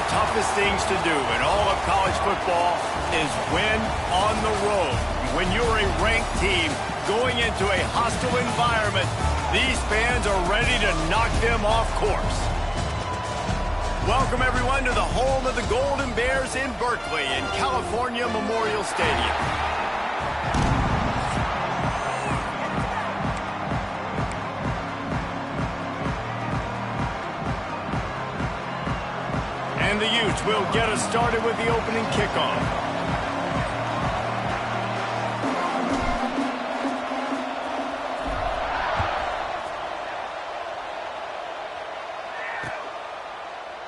the toughest things to do in all of college football is win on the road. When you're a ranked team going into a hostile environment, these fans are ready to knock them off course. Welcome, everyone, to the home of the Golden Bears in Berkeley in California Memorial Stadium. And the Utes will get us started with the opening kickoff.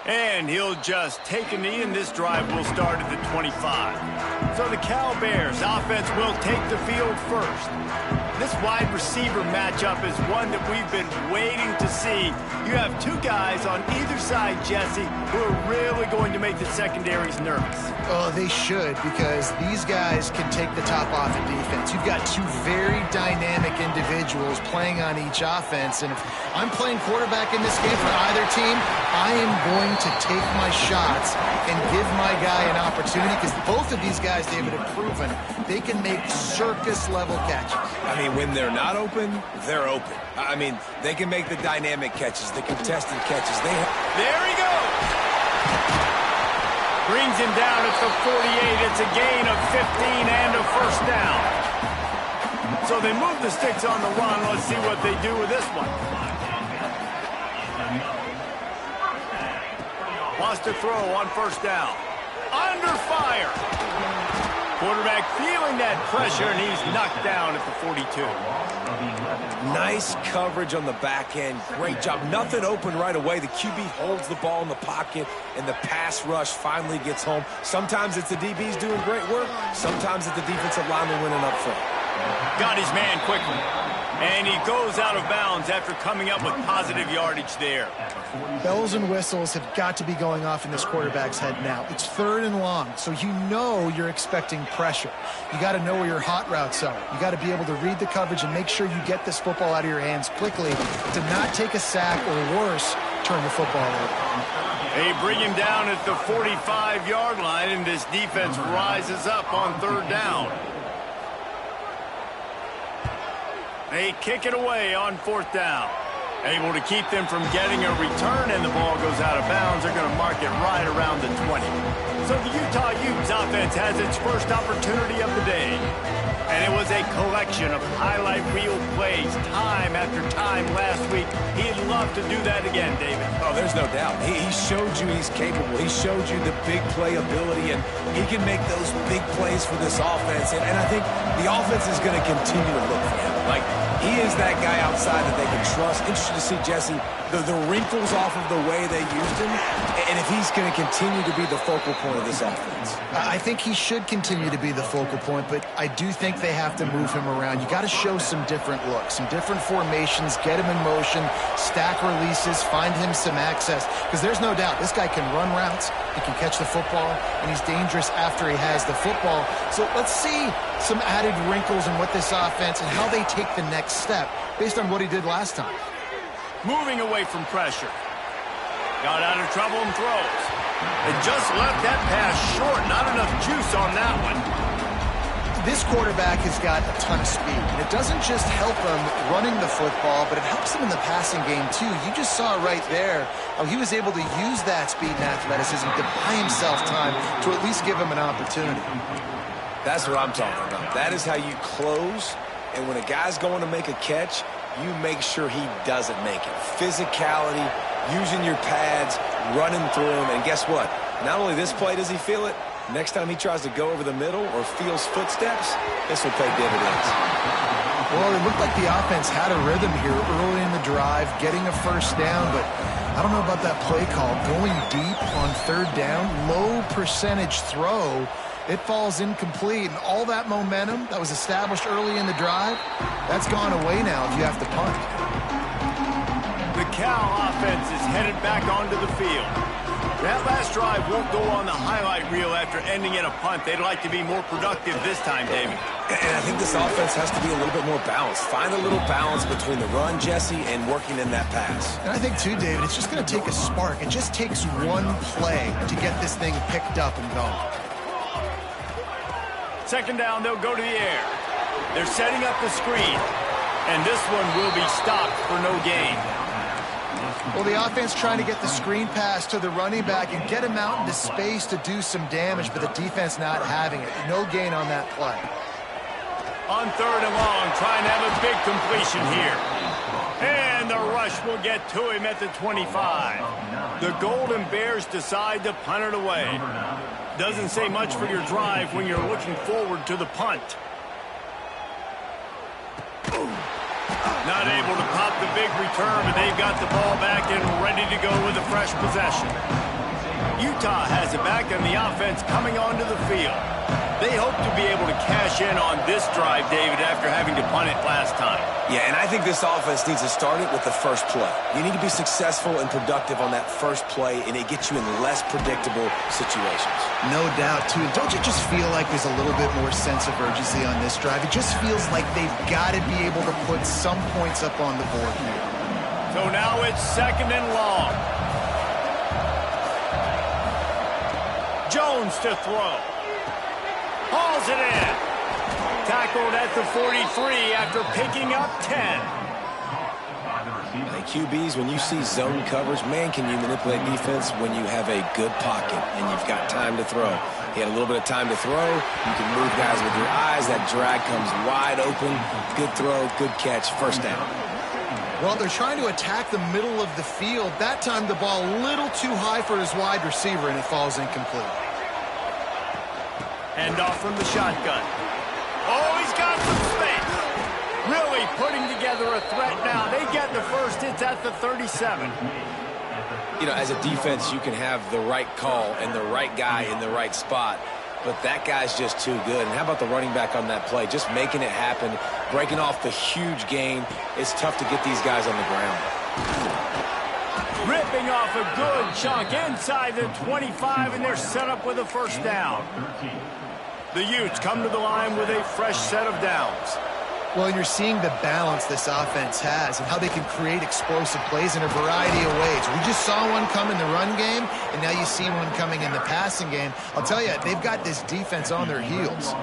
And he'll just take a knee, and this drive will start at the 25. So the Cal Bears offense will take the field first. This wide receiver matchup is one that we've been waiting to see. You have two guys on either side, Jesse, who are really going to make the secondaries nervous. Oh, they should, because these guys can take the top off of defense. You've got two very dynamic individuals playing on each offense, and if I'm playing quarterback in this game for either team, I am going to take my shots and give my guy an opportunity, because both of these guys, David, have proven they can make circus-level catches. I mean, when they're not open, they're open. I mean, they can make the dynamic catches, the contested catches. There he goes! Brings him down at the 48. It's a gain of 15 and a first down. So they move the sticks on the run. Let's see what they do with this one. Wants to throw on first down. Under fire. Quarterback feeling that pressure, and he's knocked down at the 42. Nice coverage on the back end. Great job. Nothing open right away. The QB holds the ball in the pocket, and the pass rush finally gets home. Sometimes it's the DBs doing great work. Sometimes it's the defensive lineman winning up front. Got his man quickly. And he goes out of bounds after coming up with positive yardage there. Bells and whistles have got to be going off in this quarterback's head now. It's 3rd and long, so you know you're expecting pressure. You got to know where your hot routes are. You got to be able to read the coverage and make sure you get this football out of your hands quickly to not take a sack or worse, turn the football over. They bring him down at the 45-yard line, and this defense rises up on 3rd down. They kick it away on 4th down. Able to keep them from getting a return, and the ball goes out of bounds. They're going to mark it right around the 20. So the Utah Utes offense has its first opportunity of the day. And it was a collection of highlight reel plays time after time last week. He'd love to do that again, David. Oh, there's no doubt. He showed you he's capable. He showed you the big play ability, and he can make those big plays for this offense. And I think the offense is going to continue to look for him. Like, he is that guy outside that they can trust. Interesting to see, Jesse, the wrinkles off of the way they used him, and if he's going to continue to be the focal point of this offense. I think he should continue to be the focal point, but I do think they have to move him around. You got to show some different looks, some different formations, get him in motion, stack releases, find him some access, because there's no doubt this guy can run routes, he can catch the football, and he's dangerous after he has the football. So let's see some added wrinkles in what this offense and how they take the next step based on what he did last time. Moving away from pressure. Got out of trouble and throws. They just left that pass short. Not enough juice on that one. This quarterback has got a ton of speed, and it doesn't just help him running the football, but it helps him in the passing game too. You just saw right there how he was able to use that speed and athleticism to buy himself time to at least give him an opportunity. That's what I'm talking about. That is how you close, and when a guy's going to make a catch, you make sure he doesn't make it. Physicality, using your pads, running through him, and guess what? Not only this play does he feel it, next time he tries to go over the middle or feels footsteps, this will pay dividends. Well, it looked like the offense had a rhythm here early in the drive, getting a first down, but I don't know about that play call. Going deep on 3rd down, low percentage throw, it falls incomplete, and all that momentum that was established early in the drive, that's gone away now if you have to punt. The Cal offense is headed back onto the field. That last drive won't go on the highlight reel after ending in a punt. They'd like to be more productive this time, David. And I think this offense has to be a little bit more balanced. Find a little balance between the run, Jesse, and working in that pass. And I think, too, David, it's just going to take a spark. It just takes one play to get this thing picked up and going. Second down, they'll go to the air. They're setting up the screen. And this one will be stopped for no gain. Well, the offense trying to get the screen pass to the running back and get him out into space to do some damage, but the defense not having it. No gain on that play. On third and long, trying to have a big completion here. And the rush will get to him at the 25. The Golden Bears decide to punt it away. Doesn't say much for your drive when you're looking forward to the punt. Not able to pop the big return, but they've got the ball back and ready to go with a fresh possession. Utah has it back on the offense coming onto the field. They hope to be able to cash in on this drive, David, after having to punt it last time. Yeah, and I think this offense needs to start it with the first play. You need to be successful and productive on that first play, and it gets you in less predictable situations. No doubt, too. Don't you just feel like there's a little bit more sense of urgency on this drive? It just feels like they've got to be able to put some points up on the board here. So now it's second and long. Jones to throw. Hauls it in. Tackled at the 43 after picking up 10. Hey, QBs, when you see zone coverage, man, can you manipulate defense when you have a good pocket and you've got time to throw. He had a little bit of time to throw. You can move guys with your eyes. That drag comes wide open. Good throw, good catch, first down. Well, they're trying to attack the middle of the field. That time the ball a little too high for his wide receiver, and it falls incomplete. Hand off from the shotgun. Oh, he's got some space. Really putting together a threat now. They get the first. It's at the 37. You know, as a defense, you can have the right call and the right guy in the right spot, but that guy's just too good. And how about the running back on that play? Just making it happen, breaking off the huge gain. It's tough to get these guys on the ground. Ripping off a good chunk inside the 25, and they're set up with a first down. The Utes come to the line with a fresh set of downs. Well, and you're seeing the balance this offense has and how they can create explosive plays in a variety of ways. We just saw one come in the run game, and now you see one coming in the passing game. I'll tell you, they've got this defense on their heels.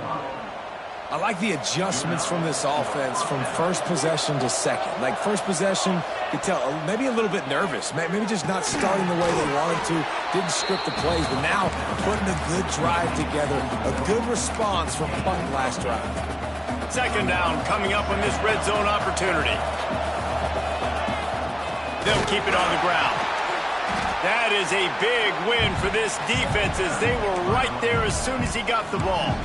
I like the adjustments from this offense from first possession to second. Like first possession, you can tell maybe a little bit nervous, maybe just not starting the way they wanted to, didn't script the plays, but now putting a good drive together, a good response from punt last drive. Second down coming up on this red zone opportunity. They'll keep it on the ground. That is a big win for this defense as they were right there as soon as he got the ball.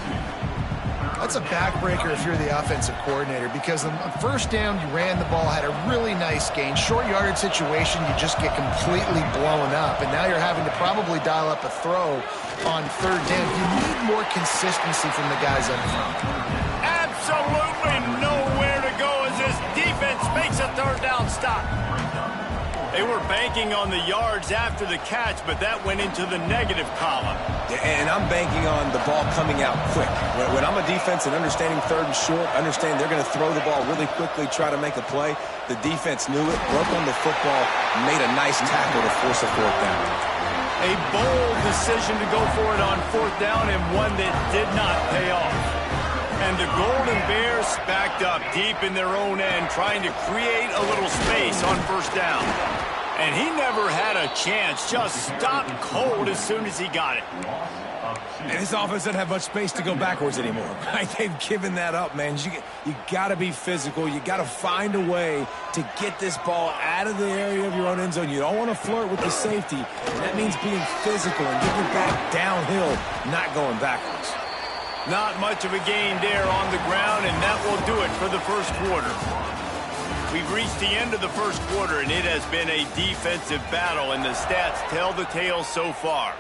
That's a backbreaker if you're the offensive coordinator, because on first down, you ran the ball, had a really nice gain. Short yardage situation, you just get completely blown up, and now you're having to probably dial up a throw on third down. You need more consistency from the guys up front. Absolutely nowhere to go as this defense makes a third down stop. They were banking on the yards after the catch, but that went into the negative column. Yeah, and I'm banking on the ball coming out quick. When I'm a defense and understanding third and short, understand they're going to throw the ball really quickly, try to make a play. The defense knew it, broke on the football, made a nice tackle to force a fourth down. A bold decision to go for it on fourth down, and one that did not pay off. And the Golden Bears backed up deep in their own end, trying to create a little space on first down. And he never had a chance, just stopped cold as soon as he got it. And this offense doesn't have much space to go backwards anymore. Right? They've given that up, man. You got to be physical. You got to find a way to get this ball out of the area of your own end zone. You don't want to flirt with the safety. And that means being physical and getting it back downhill, not going backwards. Not much of a gain there on the ground, and that will do it for the first quarter. We've reached the end of the first quarter, and it has been a defensive battle, and the stats tell the tale so far.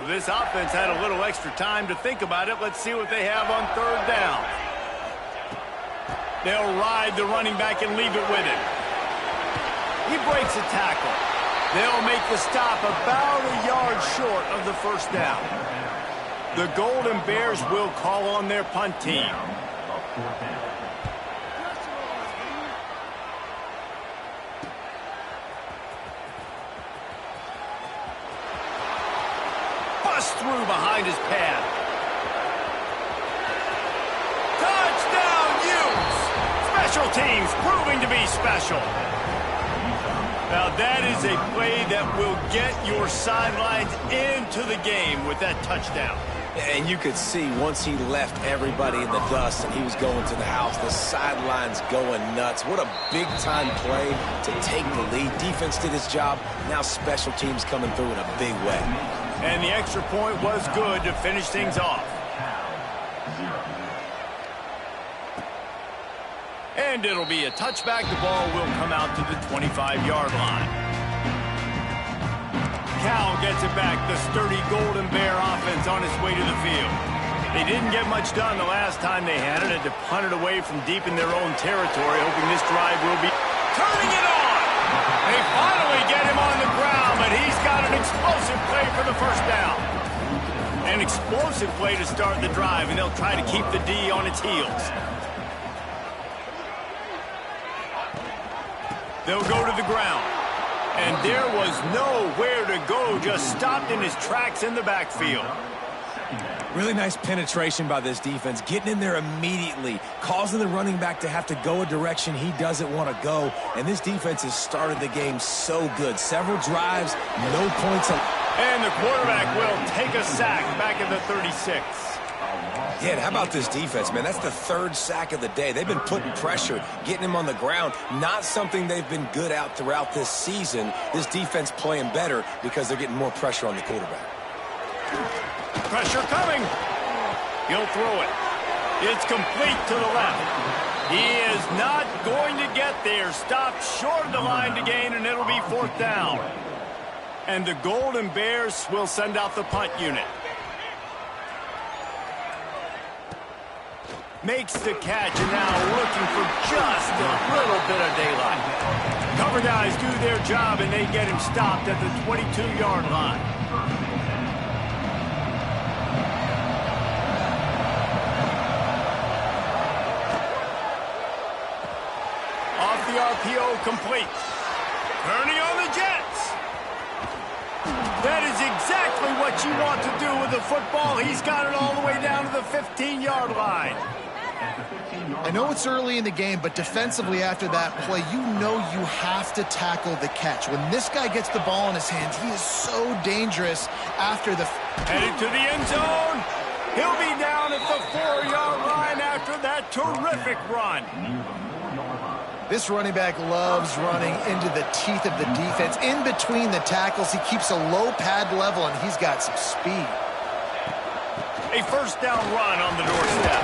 This offense had a little extra time to think about it. Let's see what they have on third down. They'll ride the running back and leave it with him. He breaks a tackle. They'll make the stop about a yard short of the first down. The Golden Bears will call on their punt team. Bust through behind his pad. Touchdown, Utes! Special teams proving to be special. Now that is a play that will get your sidelines into the game with that touchdown. And you could see once he left everybody in the dust and he was going to the house, the sidelines going nuts. What a big-time play to take the lead. Defense did his job. Now special teams coming through in a big way. And the extra point was good to finish things off. And it'll be a touchback. The ball will come out to the 25-yard line. Cal gets it back. The sturdy Golden Bear offense on its way to the field. They didn't get much done the last time they had it. Had to punt it away from deep in their own territory, hoping this drive will be turning it on. They finally get him on the ground, but he's got an explosive play for the first down. An explosive play to start the drive, and they'll try to keep the D on its heels. They'll go to the ground. And there was nowhere to go, just stopped in his tracks in the backfield. Really nice penetration by this defense, getting in there immediately, causing the running back to have to go a direction he doesn't want to go. And this defense has started the game so good. Several drives, no points. And the quarterback will take a sack back at the 36. Yeah, and how about this defense, man? That's the third sack of the day. They've been putting pressure, getting him on the ground. Not something they've been good at throughout this season. This defense playing better because they're getting more pressure on the quarterback. Pressure coming. He'll throw it. It's complete to the left. He is not going to get there. Stopped short of the line to gain, and it'll be fourth down. And the Golden Bears will send out the punt unit. Makes the catch, and now looking for just a little bit of daylight. Cover guys do their job, and they get him stopped at the 22-yard line. Off the RPO, complete. Turning on the Jets. That is exactly what you want to do with the football. He's got it all the way down to the 15-yard line. I know it's early in the game, but defensively after that play, you know you have to tackle the catch. When this guy gets the ball in his hands, he is so dangerous after the... Headed to the end zone. He'll be down at the 4-yard line after that terrific run. This running back loves running into the teeth of the defense. In between the tackles, he keeps a low pad level, and he's got some speed. A first down run on the doorstep.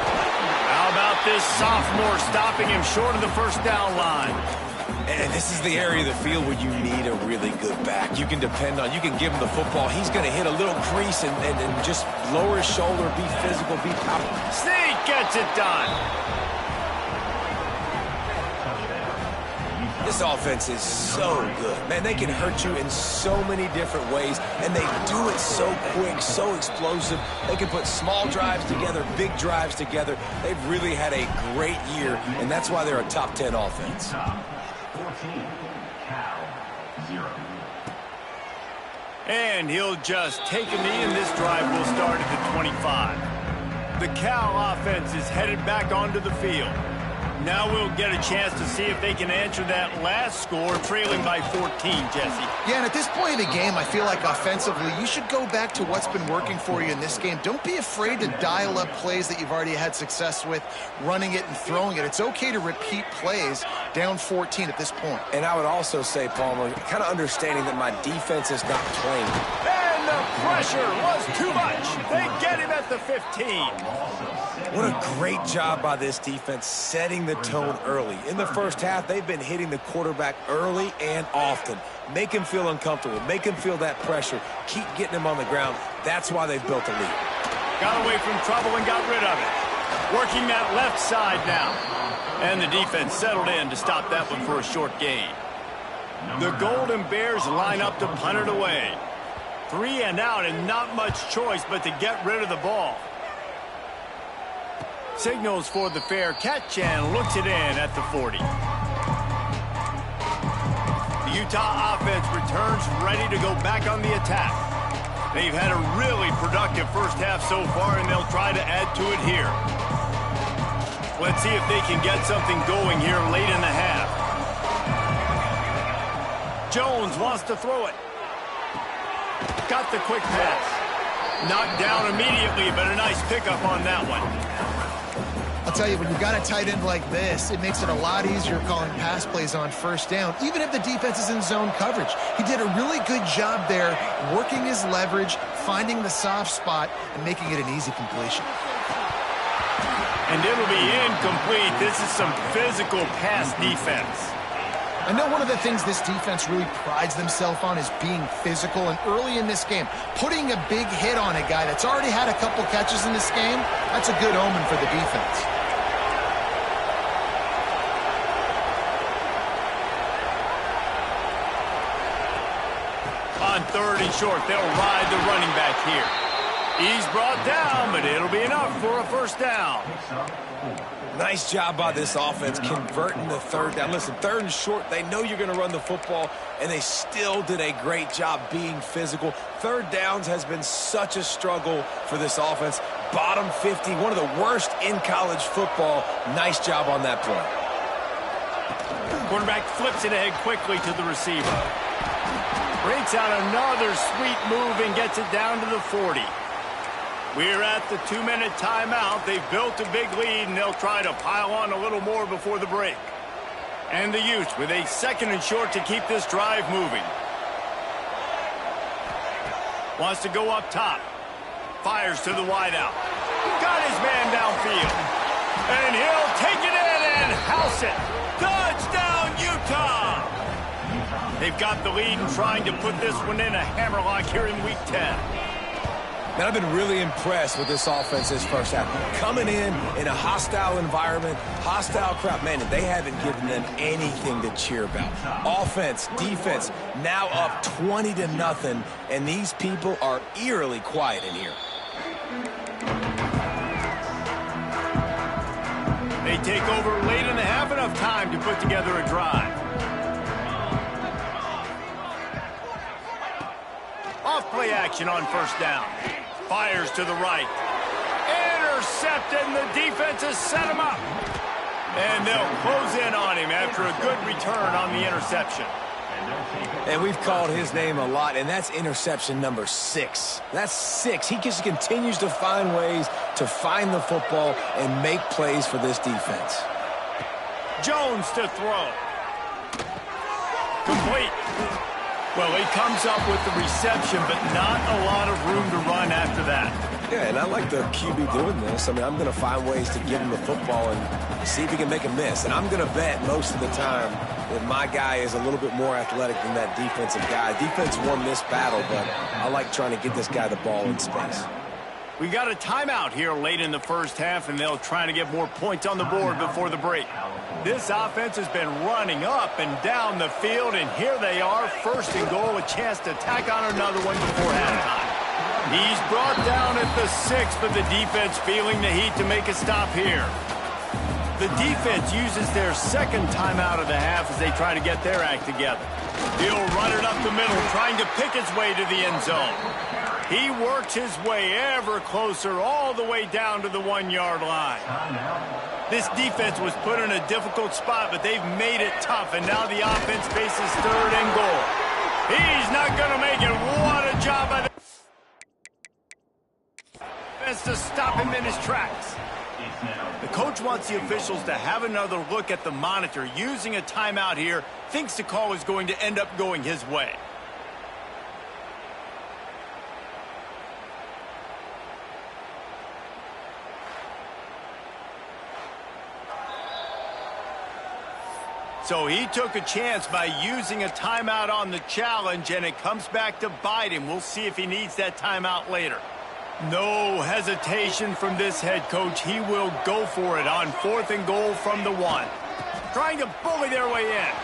How about this sophomore stopping him short of the first down line? And this is the area of the field where you need a really good back. You can depend on, you can give him the football. He's going to hit a little crease and just lower his shoulder, be physical, be powerful. Sneak gets it done. This offense is so good. Man, they can hurt you in so many different ways, and they do it so quick, so explosive. They can put small drives together, big drives together. They've really had a great year, and that's why they're a top 10 offense. 14, Cal, 0. And he'll just take a knee, and this drive will start at the 25. The Cal offense is headed back onto the field. Now we'll get a chance to see if they can answer that last score, trailing by 14, Jesse. Yeah, and at this point in the game, I feel like offensively, you should go back to what's been working for you in this game. Don't be afraid to dial up plays that you've already had success with, running it and throwing it. It's okay to repeat plays down 14 at this point. And I would also say, Palmer, kind of understanding that my defense is not playing. And the pressure was too much. They get him at the 15. What a great job by this defense setting the tone early. In the first half, they've been hitting the quarterback early and often. Make him feel uncomfortable. Make him feel that pressure. Keep getting him on the ground. That's why they've built a lead. Got away from trouble and got rid of it. Working that left side now. And the defense settled in to stop that one for a short gain. The Golden Bears line up to punt it away. 3 and out and not much choice but to get rid of the ball. Signals for the fair catch and looks it in at the 40. The Utah offense returns ready to go back on the attack. They've had a really productive first half so far, and they'll try to add to it here. Let's see if they can get something going here late in the half. Jones wants to throw it. Got the quick pass. Knocked down immediately, but a nice pickup on that one. I'll tell you, when you got a tight end like this, it makes it a lot easier calling pass plays on first down, even if the defense is in zone coverage. He did a really good job there, working his leverage, finding the soft spot, and making it an easy completion. And it'll be incomplete. This is some physical pass defense. I know one of the things this defense really prides themselves on is being physical, and early in this game, putting a big hit on a guy that's already had a couple catches in this game, that's a good omen for the defense. On 3rd and short, they'll ride the running back here. He's brought down, but it'll be enough for a first down. Nice job by this offense converting the 3rd down. Listen, 3rd and short, they know you're going to run the football, and they still did a great job being physical. 3rd downs has been such a struggle for this offense. Bottom 50, one of the worst in college football. Nice job on that play. Quarterback flips it ahead quickly to the receiver. Breaks out another sweet move and gets it down to the 40. We're at the 2-minute timeout. They've built a big lead, and they'll try to pile on a little more before the break. And the Utes with a 2nd and short to keep this drive moving. Wants to go up top. Fires to the wideout. Got his man downfield. And he'll take it in and house it. Touchdown, Utah! They've got the lead and trying to put this one in a hammerlock here in Week 10. Man, I've been really impressed with this offense this first half. Coming in a hostile environment, hostile crowd. Man, they haven't given them anything to cheer about. Offense, defense, now up 20-0, and these people are eerily quiet in here. They take over late in the half, enough time to put together a drive. Off play action on first down. Fires to the right. Intercepted, and the defense has set him up. And they'll close in on him after a good return on the interception. And we've called his name a lot, and that's interception number 6. That's 6. He just continues to find ways to find the football and make plays for this defense. Jones to throw. Complete. Well, he comes up with the reception, but not a lot of room to run after that. Yeah, and I like the QB doing this. I mean, I'm going to find ways to give him the football and see if he can make a miss. And I'm going to bet most of the time that my guy is a little bit more athletic than that defensive guy. Defense won this battle, but I like trying to get this guy the ball in space. We got a timeout here late in the first half, and they'll try to get more points on the board before the break. This offense has been running up and down the field, and here they are, 1st and goal, a chance to tack on another one before halftime. He's brought down at the 6, but the defense feeling the heat to make a stop here. The defense uses their 2nd timeout of the half as they try to get their act together. He'll run it up the middle, trying to pick his way to the end zone. He works his way ever closer all the way down to the 1-yard line. This defense was put in a difficult spot, but they've made it tough, and now the offense faces 3rd and goal. He's not going to make it. What a job by the defense to stop him in his tracks. The coach wants the officials to have another look at the monitor. Using a timeout here, thinks the call is going to end up going his way. So he took a chance by using a timeout on the challenge, and it comes back to bite him. We'll see if he needs that timeout later. No hesitation from this head coach. He will go for it on 4th and goal from the 1. Trying to bully their way in.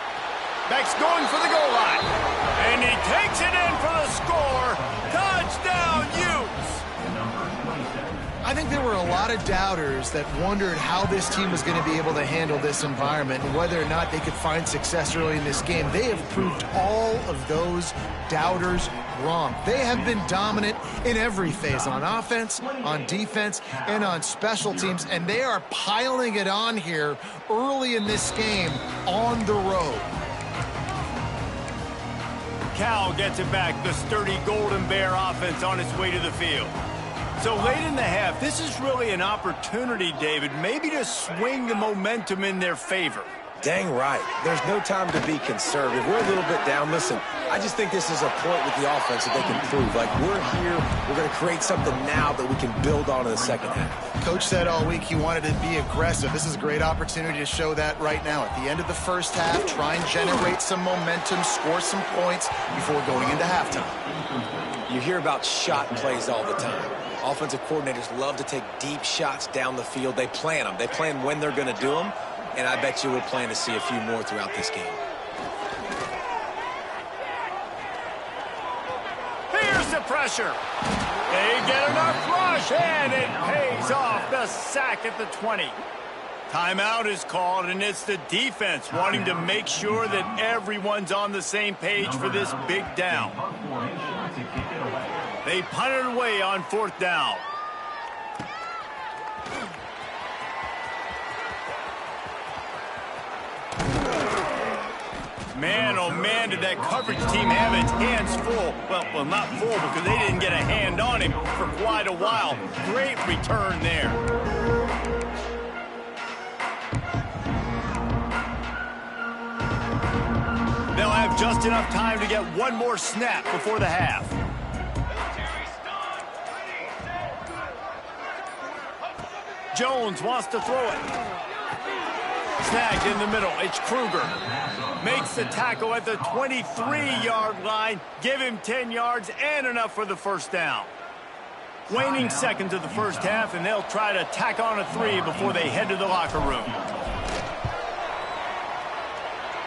Beck's going for the goal line. And he takes it in for the score. Touchdown, Utes! I think there were a lot of doubters that wondered how this team was going to be able to handle this environment and whether or not they could find success early in this game. They have proved all of those doubters wrong. They have been dominant in every phase, on offense, on defense, and on special teams, and they are piling it on here early in this game on the road. Cal gets it back, the sturdy Golden Bear offense on its way to the field. So late in the half, this is really an opportunity, David, maybe to swing the momentum in their favor. Dang right. There's no time to be conservative. We're a little bit down. Listen, I just think this is a point with the offense that they can prove. Like, we're here, we're going to create something now that we can build on in the second half. Coach said all week he wanted to be aggressive. This is a great opportunity to show that right now. At the end of the first half, try and generate some momentum, score some points before going into halftime. You hear about shot plays all the time. Offensive coordinators love to take deep shots down the field. They plan them. They plan when they're going to do them. And I bet you we'll plan to see a few more throughout this game. Here's the pressure. They get enough rush, and it pays off. The sack at the 20. Timeout is called, and it's the defense wanting to make sure that everyone's on the same page for this big down. They punt it away on 4th down. Man, oh man, did that coverage team have its hands full. Well, not full because they didn't get a hand on him for quite a while. Great return there. They'll have just enough time to get one more snap before the half. Jones wants to throw it. Snagged in the middle. It's Kruger. Makes the tackle at the 23-yard line. Give him 10 yards and enough for the first down. Waning seconds of the first half, and they'll try to tack on a 3 before they head to the locker room.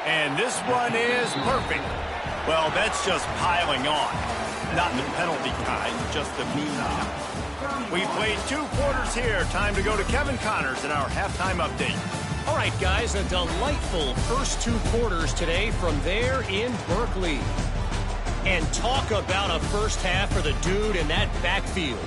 And this one is perfect. Well, that's just piling on. Not the penalty kind, just the mean kind. We played 2 quarters here. Time to go to Kevin Connors in our halftime update. All right, guys, a delightful first 2 quarters today from there in Berkeley. And talk about a first half for the dude in that backfield.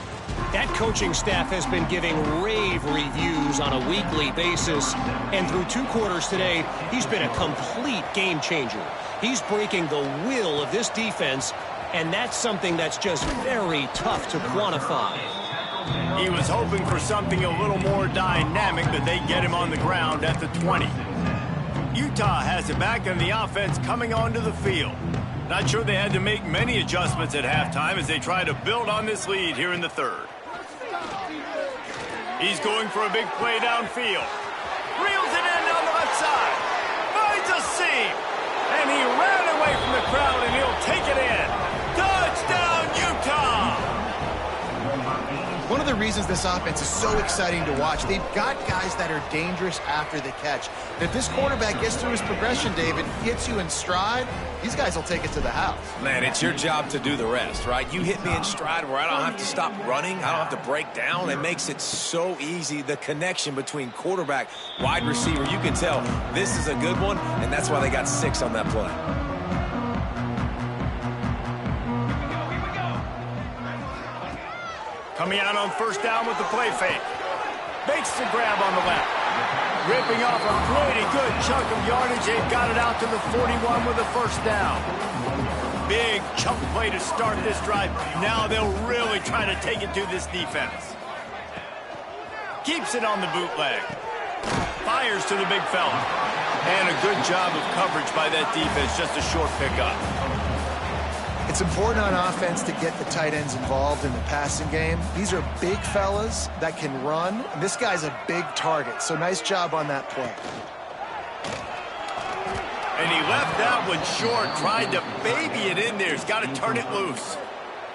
That coaching staff has been giving rave reviews on a weekly basis. And through 2 quarters today, he's been a complete game changer. He's breaking the will of this defense, and that's something that's just very tough to quantify. He was hoping for something a little more dynamic, but they get him on the ground at the 20. Utah has it back, and the offense coming onto the field. Not sure they had to make many adjustments at halftime as they try to build on this lead here in the 3rd. He's going for a big play downfield. Reels it in on the left side. Finds a seam. And he ran away from the crowd, and he'll take it in. Touchdown, Utah! One of the reasons this offense is so exciting to watch, they've got guys that are dangerous after the catch. If this quarterback gets through his progression, David, gets you in stride, these guys will take it to the house. Man, it's your job to do the rest, right? You hit me in stride where I don't have to stop running. I don't have to break down. It makes it so easy. The connection between quarterback, wide receiver, you can tell this is a good one, and that's why they got 6 on that play. Coming out on first down with the play fake. Makes the grab on the left. Ripping off a pretty good chunk of yardage. They've got it out to the 41 with a first down. Big chunk play to start this drive. Now they'll really try to take it to this defense. Keeps it on the bootleg. Fires to the big fella. And a good job of coverage by that defense. Just a short pickup. It's important on offense to get the tight ends involved in the passing game. These are big fellas that can run. And this guy's a big target, so nice job on that play. And he left that one short, tried to baby it in there. He's got to turn it loose.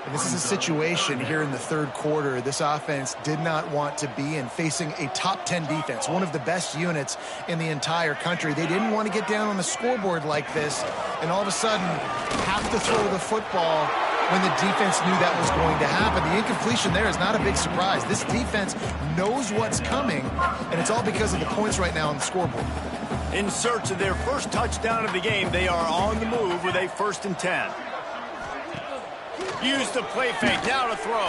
And this is a situation here in the third quarter this offense did not want to be in, facing a top 10 defense, one of the best units in the entire country. They didn't want to get down on the scoreboard like this and all of a sudden have to throw the football when the defense knew that was going to happen. The incompletion there is not a big surprise. This defense knows what's coming, and it's all because of the points right now on the scoreboard. In search of their first touchdown of the game, they are on the move with a 1st and 10. Use the play fake, now to throw.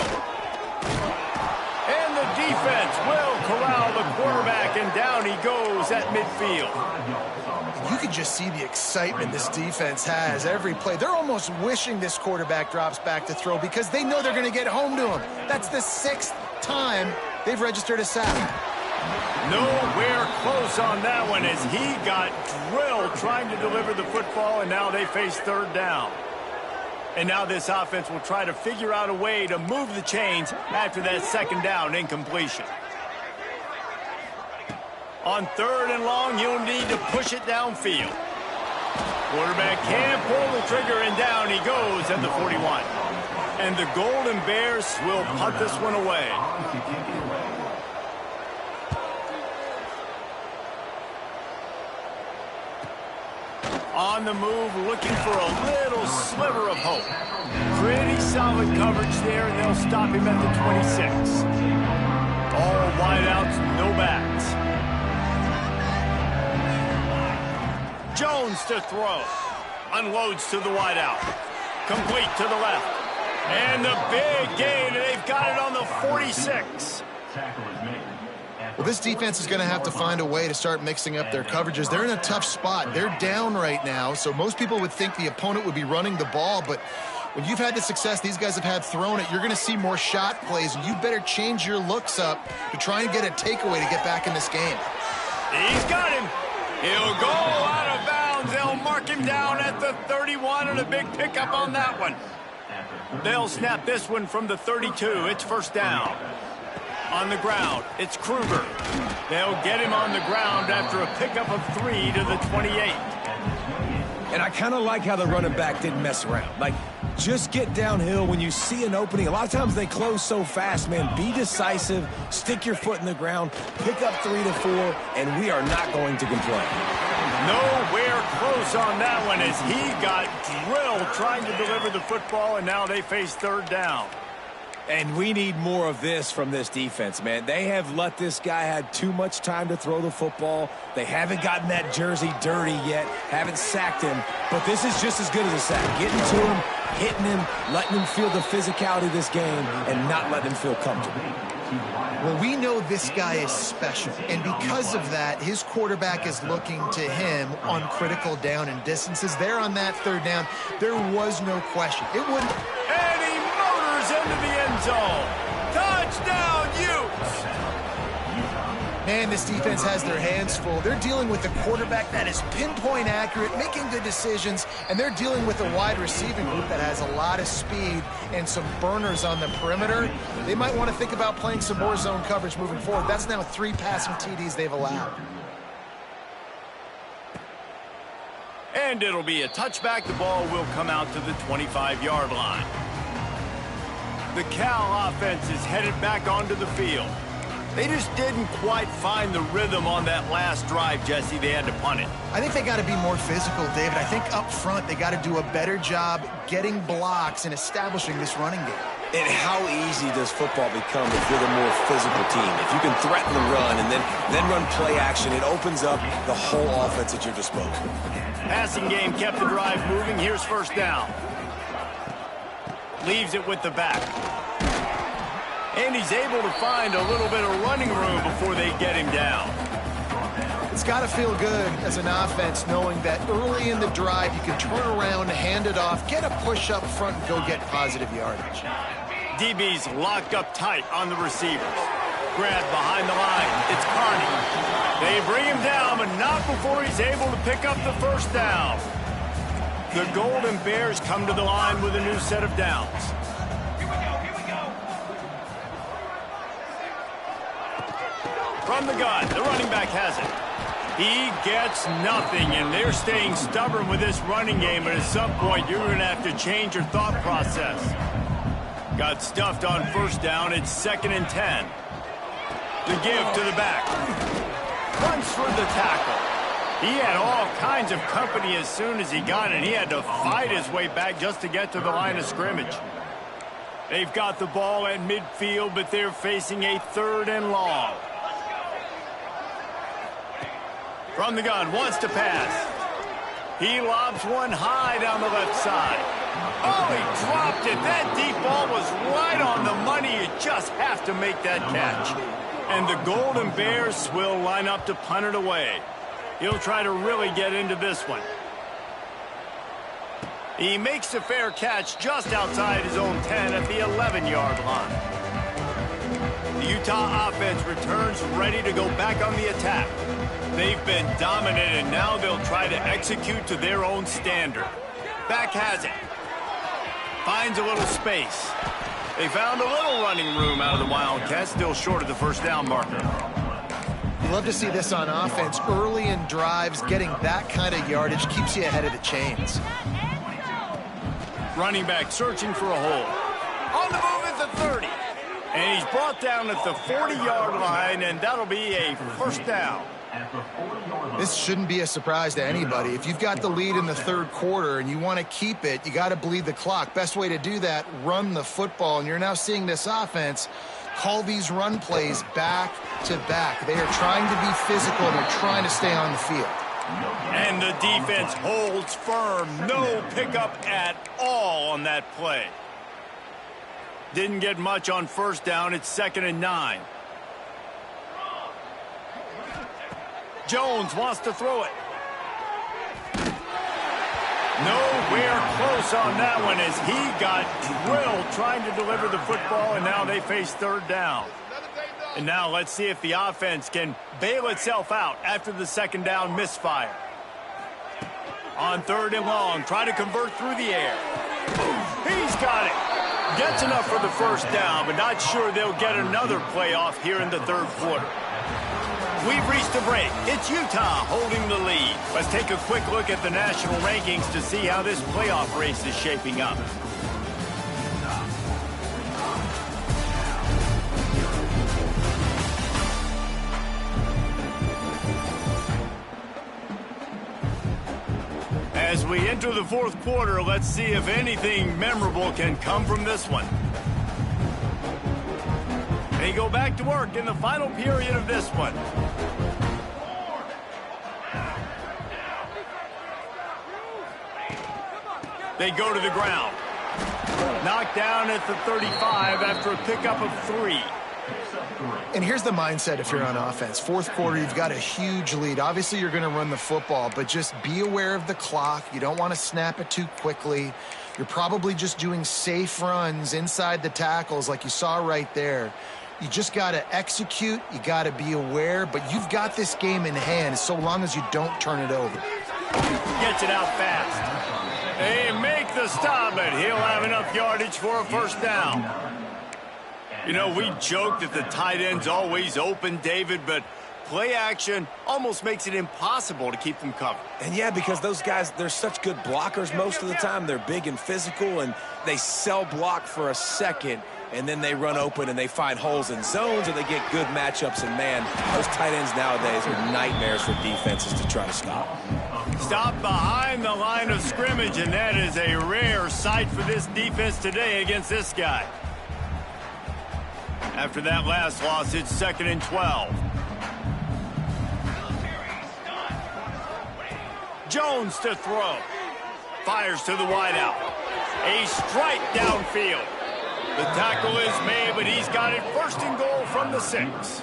And the defense will corral the quarterback, and down he goes at midfield. You can just see the excitement this defense has every play. They're almost wishing this quarterback drops back to throw because they know they're going to get home to him. That's the 6th time they've registered a sack. Nowhere close on that one as he got drilled trying to deliver the football, and now they face 3rd down. And now this offense will try to figure out a way to move the chains after that 2nd down incompletion. On 3rd and long, you'll need to push it downfield. Quarterback can't pull the trigger, and down he goes at the 41. And the Golden Bears will punt this one away. On the move, looking for a little sliver of hope. Pretty solid coverage there, and they'll stop him at the 26. All wideouts, no backs. Jones to throw. Unloads to the wideout. Complete to the left. And the big gain, and they've got it on the 46. Tackle is made. Well, this defense is going to have to find a way to start mixing up their coverages. They're in a tough spot. They're down right now, so most people would think the opponent would be running the ball, but when you've had the success these guys have had throwing it, you're going to see more shot plays, and you better change your looks up to try and get a takeaway to get back in this game. He's got him. He'll go out of bounds. They'll mark him down at the 31, and a big pickup on that one. They'll snap this one from the 32. It's 1st down. On the ground, it's Kruger. They'll get him on the ground after a pickup of 3 to the 28. And I kind of like how the running back didn't mess around. Like, just get downhill when you see an opening. A lot of times they close so fast, man. Be decisive, stick your foot in the ground, pick up 3 to 4, and we are not going to complain. Nowhere close on that one as he got drilled trying to deliver the football, and now they face 3rd down. And we need more of this from this defense, man. They have let this guy have too much time to throw the football. They haven't gotten that jersey dirty yet, haven't sacked him. But this is just as good as a sack. Getting to him, hitting him, letting him feel the physicality of this game, and not letting him feel comfortable. Well, we know this guy is special, and because of that, his quarterback is looking to him on critical down and distances. There on that 3rd down, there was no question. It wouldn't... And he motors into the end zone. Touchdown, Utes! Man, this defense has their hands full. They're dealing with a quarterback that is pinpoint accurate, making good decisions, and they're dealing with a wide receiving group that has a lot of speed and some burners on the perimeter. They might want to think about playing some more zone coverage moving forward. That's now 3 passing TDs they've allowed. And it'll be a touchback. The ball will come out to the 25-yard line. The Cal offense is headed back onto the field. They just didn't quite find the rhythm on that last drive, Jesse. They had to punt it. I think they got to be more physical, David. I think up front they got to do a better job getting blocks and establishing this running game. And how easy does football become if you're the more physical team? If you can threaten the run and then run play action, it opens up the whole offense at your disposal. Passing game kept the drive moving. Here's 1st down. Leaves it with the back. And he's able to find a little bit of running room before they get him down. It's got to feel good as an offense knowing that early in the drive you can turn around, hand it off, get a push up front, and go get positive yardage. DB's locked up tight on the receivers. Grab behind the line. It's Carney. They bring him down, but not before he's able to pick up the 1st down. The Golden Bears come to the line with a new set of downs. From the gun, the running back has it. He gets nothing, and they're staying stubborn with this running game, but at some point you're going to have to change your thought process. Got stuffed on first down. It's 2nd and 10. The give to the back. Runs for the tackle. He had all kinds of company as soon as he got it. He had to fight his way back just to get to the line of scrimmage. They've got the ball at midfield, but they're facing a 3rd and long. From the gun, wants to pass. He lobs one high down the left side. Oh, he dropped it. That deep ball was right on the money. You just have to make that catch. And the Golden Bears will line up to punt it away. He'll try to really get into this one. He makes a fair catch just outside his own 10 at the 11-yard line. The Utah offense returns ready to go back on the attack. They've been dominant, and now they'll try to execute to their own standard. Back has it. Finds a little space. They found a little running room out of the Wildcats, still short of the first down marker. You love to see this on offense. Early in drives, getting that kind of yardage keeps you ahead of the chains. Running back searching for a hole. On the move at the 30. And he's brought down at the 40-yard line, and that'll be a first down. This shouldn't be a surprise to anybody. If you've got the lead in the 3rd quarter and you want to keep it, you got to bleed the clock. Best way to do that, run the football. And you're now seeing this offense call these run plays back to back. They are trying to be physical, and they're trying to stay on the field. And the defense holds firm. No pickup at all on that play. Didn't get much on first down. It's 2nd and 9. Jones wants to throw it. Nowhere close on that one as he got drilled trying to deliver the football, and now they face 3rd down. And now let's see if the offense can bail itself out after the 2nd down misfire. On 3rd and long, try to convert through the air. He's got it. Gets enough for the first down, but not sure they'll get another play off here in the 3rd quarter. We've reached a break. It's Utah holding the lead. Let's take a quick look at the national rankings to see how this playoff race is shaping up. As we enter the 4th quarter, let's see if anything memorable can come from this one. They go back to work in the final period of this one. They go to the ground. Knocked down at the 35 after a pickup of 3. And here's the mindset if you're on offense. 4th quarter, you've got a huge lead. Obviously, you're going to run the football, but just be aware of the clock. You don't want to snap it too quickly. You're probably just doing safe runs inside the tackles like you saw right there. You just got to execute. You got to be aware, but you've got this game in hand so long as you don't turn it over. Gets it out fast. They make the stop, but he'll have enough yardage for a first down. You know, we joke that the tight end's always open, David, but play action almost makes it impossible to keep them covered. And yeah, because those guys, they're such good blockers most of the time. They're big and physical, and they sell block for a second, and then they run open and they find holes in zones, or they get good matchups. And man, those tight ends nowadays are nightmares for defenses to try to stop. Stop behind the line of scrimmage, and that is a rare sight for this defense today against this guy. After that last loss, it's 2nd and 12. Jones to throw. Fires to the wideout. A strike downfield. The tackle is made, but he's got it 1st and goal from the 6.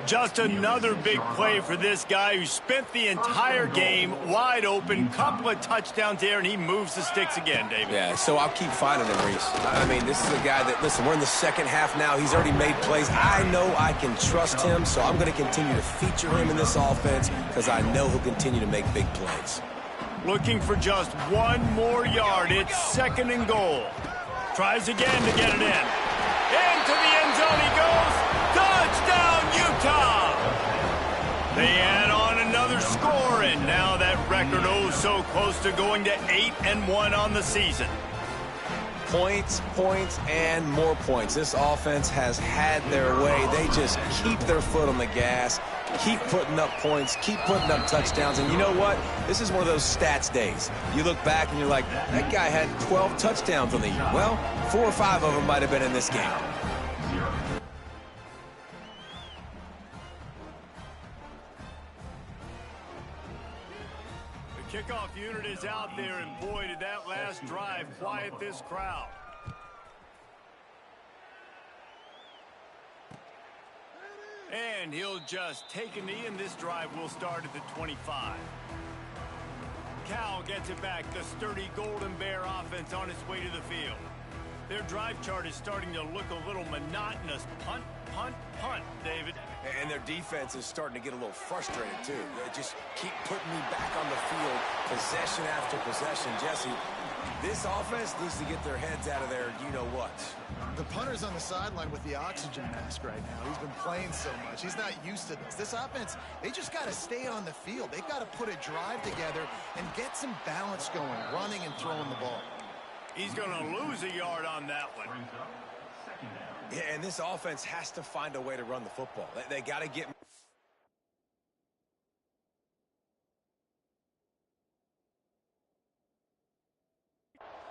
Just another big play for this guy who spent the entire game wide open. Couple of touchdowns there, and he moves the sticks again, David. Yeah, so I'll keep finding him, Reese. I mean, this is a guy that, listen, we're in the 2nd half now. He's already made plays. I know I can trust him, so I'm going to continue to feature him in this offense because I know he'll continue to make big plays. Looking for just one more yard. It's 2nd and goal. Tries again to get it in. Into the end zone he goes. Touchdown, Utah! They add on another score, and now that record oh so close to going to 8-1 on the season. Points, points, and more points. This offense has had their way. They just keep their foot on the gas, keep putting up points, keep putting up touchdowns. And you know what? This is one of those stats days. You look back and you're like, that guy had 12 touchdowns on the year. Well, 4 or 5 of them might have been in this game. Kickoff unit is out there, and boy, did that last drive quiet this crowd. And he'll just take a knee, and this drive will start at the 25. Cal gets it back, the sturdy Golden Bear offense on its way to the field. Their drive chart is starting to look a little monotonous. Punt, punt, punt, David. And their defense is starting to get a little frustrated, too. They just keep putting me back on the field, possession after possession. Jesse, this offense needs to get their heads out of there, you-know-what. The punter's on the sideline with the oxygen mask right now. He's been playing so much. He's not used to this. This offense, they just got to stay on the field. They've got to put a drive together and get some balance going, running and throwing the ball. He's going to lose a yard on that one. Yeah, and this offense has to find a way to run the football. They got to get...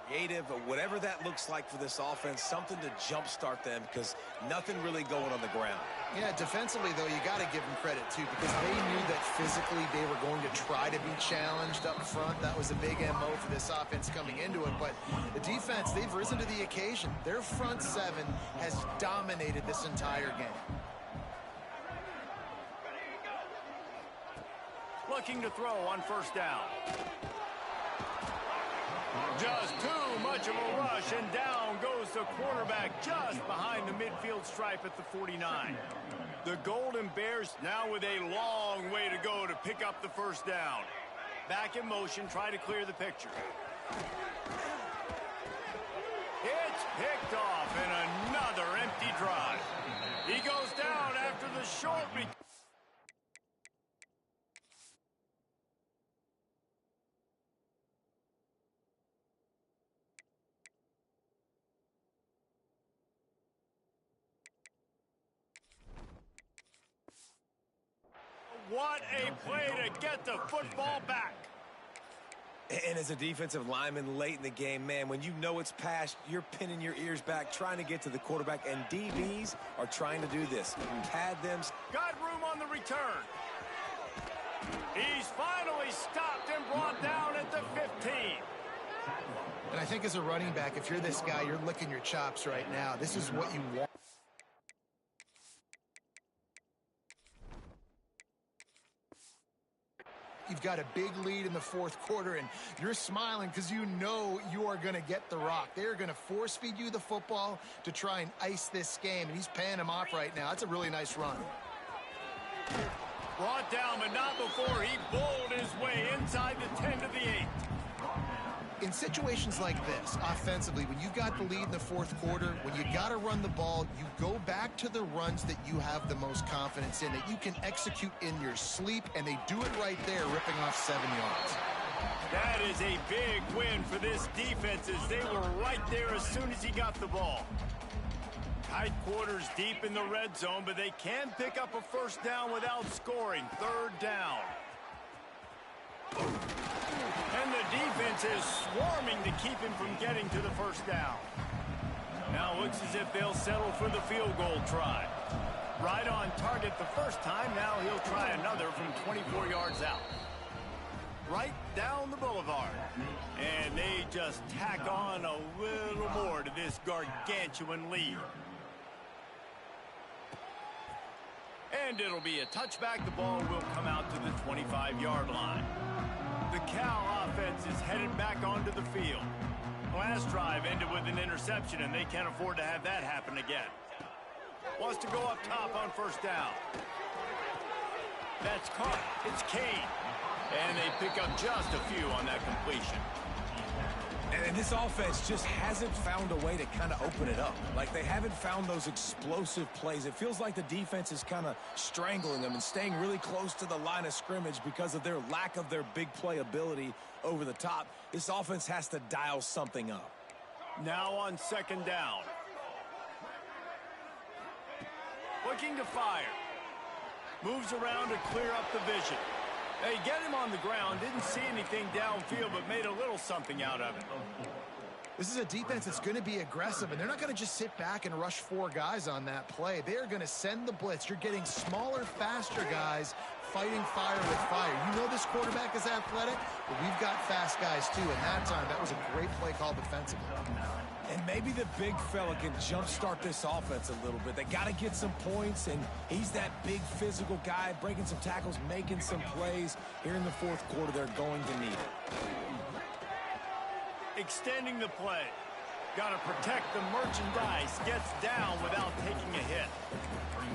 creative, or whatever that looks like for this offense, something to jumpstart them, because nothing really going on the ground. Yeah, defensively, though, you got to give them credit, too, because they knew that physically they were going to try to be challenged up front. That was a big MO for this offense coming into it, but the defense, they've risen to the occasion. Their front seven has dominated this entire game. Looking to throw on first down. Just too much of a rush, and down goes the quarterback just behind the midfield stripe at the 49. The Golden Bears now with a long way to go to pick up the first down. Back in motion, try to clear the picture. It's picked off, and another empty drive. He goes down after the short return. What a play to get the football back. And as a defensive lineman late in the game, man, when you know it's past, you're pinning your ears back, trying to get to the quarterback, and DBs are trying to do this. Pad them. Got room on the return. He's finally stopped and brought down at the 15. And I think as a running back, if you're this guy, you're licking your chops right now. This is what you want. You've got a big lead in the fourth quarter, and you're smiling because you know you are going to get the rock. They're going to force feed you the football to try and ice this game, and he's paying him off right now. That's a really nice run. Brought down, but not before he bowled his way inside the 10 to the 8. In situations like this, offensively, when you got the lead in the fourth quarter, when you got to run the ball, you go back to the runs that you have the most confidence in, that you can execute in your sleep, and they do it right there, ripping off 7 yards. That is a big win for this defense, as they were right there as soon as he got the ball. Tight quarters deep in the red zone, but they can pick up a first down without scoring. Third down. And the defense is swarming to keep him from getting to the first down. Now looks as if they'll settle for the field goal try. Right on target the first time. Now he'll try another from 24 yards out. Right down the boulevard. And they just tack on a little more to this gargantuan lead. And it'll be a touchback. The ball will come out to the 25-yard line. The Cal offense is headed back onto the field. Last drive ended with an interception, and they can't afford to have that happen again. Wants to go up top on first down. That's caught. It's Kane. And they pick up just a few on that completion. And this offense just hasn't found a way to kind of open it up. Like, they haven't found those explosive plays. It feels like the defense is kind of strangling them and staying really close to the line of scrimmage because of their lack of their big play ability over the top. This offense has to dial something up. Now on second down. Looking to fire. Moves around to clear up the vision. They get him on the ground. Didn't see anything downfield, but made a little something out of it. This is a defense that's going to be aggressive, and they're not going to just sit back and rush 4 guys on that play. They are going to send the blitz. You're getting smaller, faster guys fighting fire with fire. You know this quarterback is athletic, but we've got fast guys too, and that time, that was a great play call defensively. And maybe the big fella can jumpstart this offense a little bit. They got to get some points, and he's that big physical guy, breaking some tackles, making some plays. Here in the fourth quarter, they're going to need it. Extending the play. Got to protect the merchandise. Gets down without taking a hit.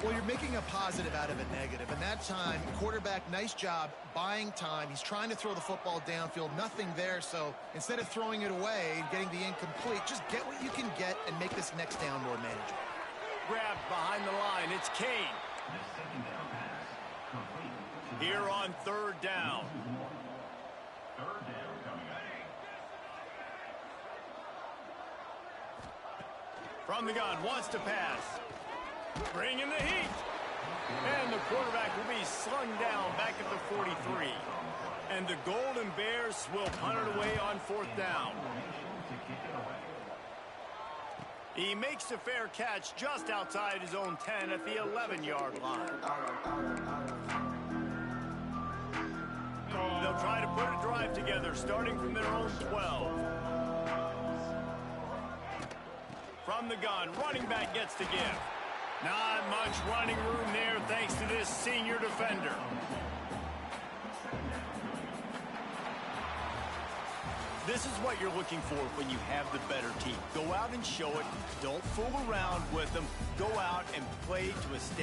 Well, you're making a positive out of a negative. And that time, quarterback, nice job buying time. He's trying to throw the football downfield. Nothing there. So instead of throwing it away and getting the incomplete, just get what you can get and make this next down more manageable. Grabbed behind the line. It's Kane. Here on third down. Third down coming up. From the gun, wants to pass. Bringing the heat. And the quarterback will be slung down back at the 43. And the Golden Bears will punt it away on fourth down. He makes a fair catch just outside his own 10 at the 11-yard line. They'll try to put a drive together starting from their own 12. From the gun, running back gets to give. Not much running room there thanks to this senior defender. This is what you're looking for when you have the better team. Go out and show it. Don't fool around with them. Go out and play to establish.